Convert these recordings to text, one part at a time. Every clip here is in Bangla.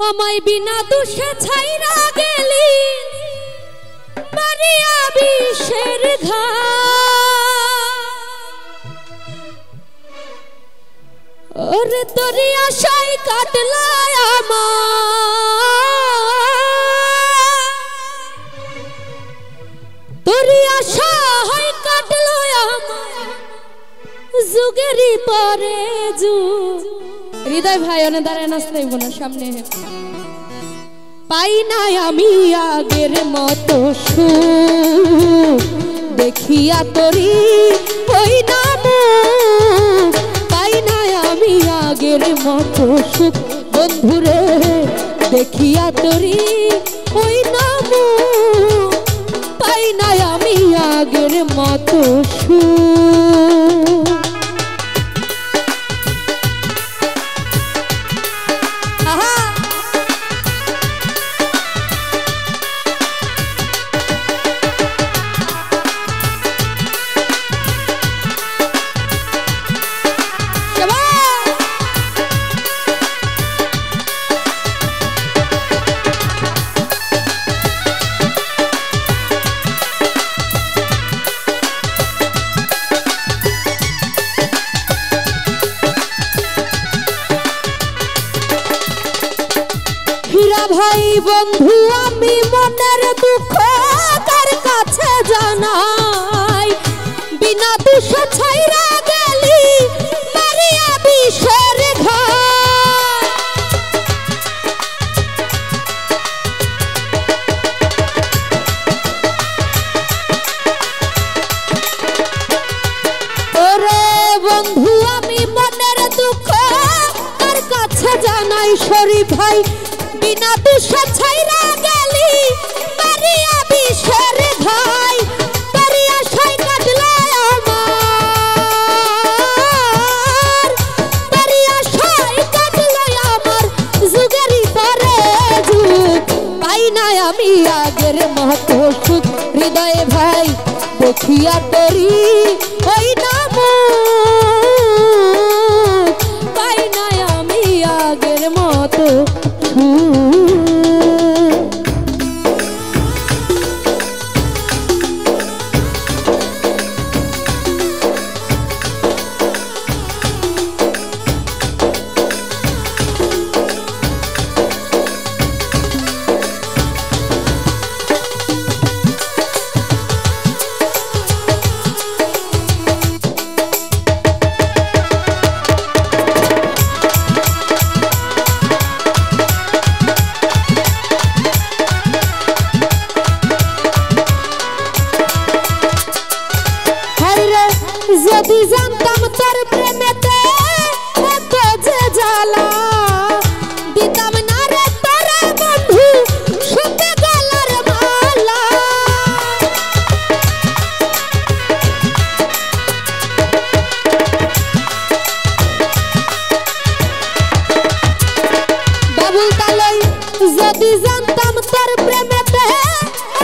আমায় বিনা দোষে ছাইরা গেলি মারিয়া বিষের ঘা ওরে তোরি আশায় কাটলা তোরি আশায় কাটলো যুগেরই পরে যুগ হৃদয় ভাই অনে দাঁড়ায় নাচতে না সামনে পাই নাই আমি আগের মতো সুখ দেখিয়া তোরি ওই নাম পাই নাই আমি আগের মতো সুখ বন্ধুরে দেখিয়া তোরি ওই নাম পাই নাই আমি আগের মতো সুখ ভাই বন্ধু আমি মনের দুঃখ কার কাছে জানাই বিনা দোষে ছাইরা গেলি মারিয়া বিষের ঘা ওরে বন্ধু আমি মনের দুঃখ কার কাছে জানাই শরীফ ভাই বিনা দোষে ছাইরা গেলি মারিয়া বিষের ভাই তোরি আশায় কাটলো আমার তোরি আশায় কাটলো আমার যুগেরই পরে যুগ পাই নাই আমি আগের মতো সুখ হৃদয়ে ভাই দেখিয়া তোরি ওই নাম পাই নাই আমি আগের মতো যদি জানতাম তোর প্রেমেতে এত যে জ্বালা দিতাম না রে তোরে বন্ধু সুখে গলার মালা বাবুল তালই যদি জানতাম তোর প্রেমেতে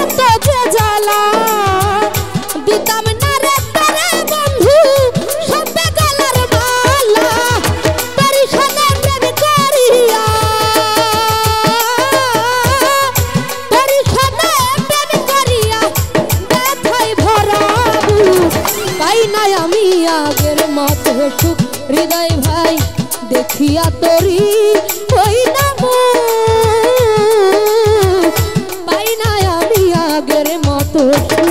এত যে জ্বালা দিতাম না রে আমি আগের মতো সুখ হৃদয় ভাই দেখিয়া তোরি ওই নাম পাই নাই আমি আগের মতো সুখ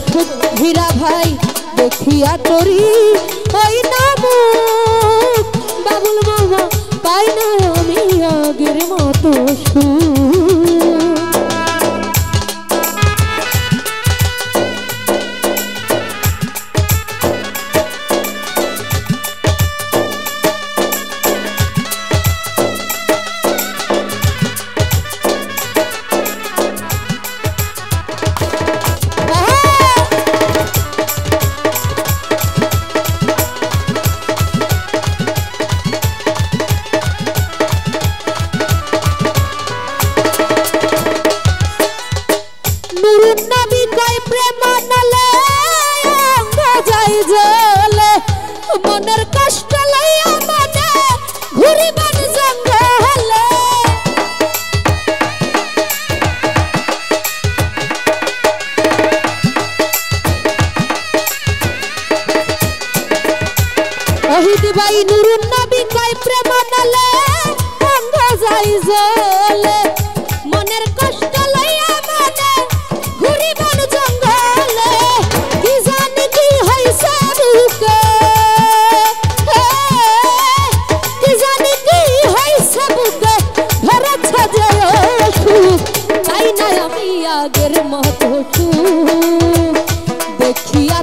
সুখ হীরা ভাই দেখিয়া তোরি ওই নামুক বাবুল মামা পাই না আমি আগের মতো সুখ। মনের কষ্ট লইয়া মনে ঘুরিবার জঙ্গলে অহিদ ভাই নুরুন নবী কয় প্রেম নালে অঙ্গ যাই জলে মনের কষ্ট লইয়া মনে ঘুরিবার জঙ্গলে কি জানি কি হইছে বুকে আগের মতো সুখ দেখিয়া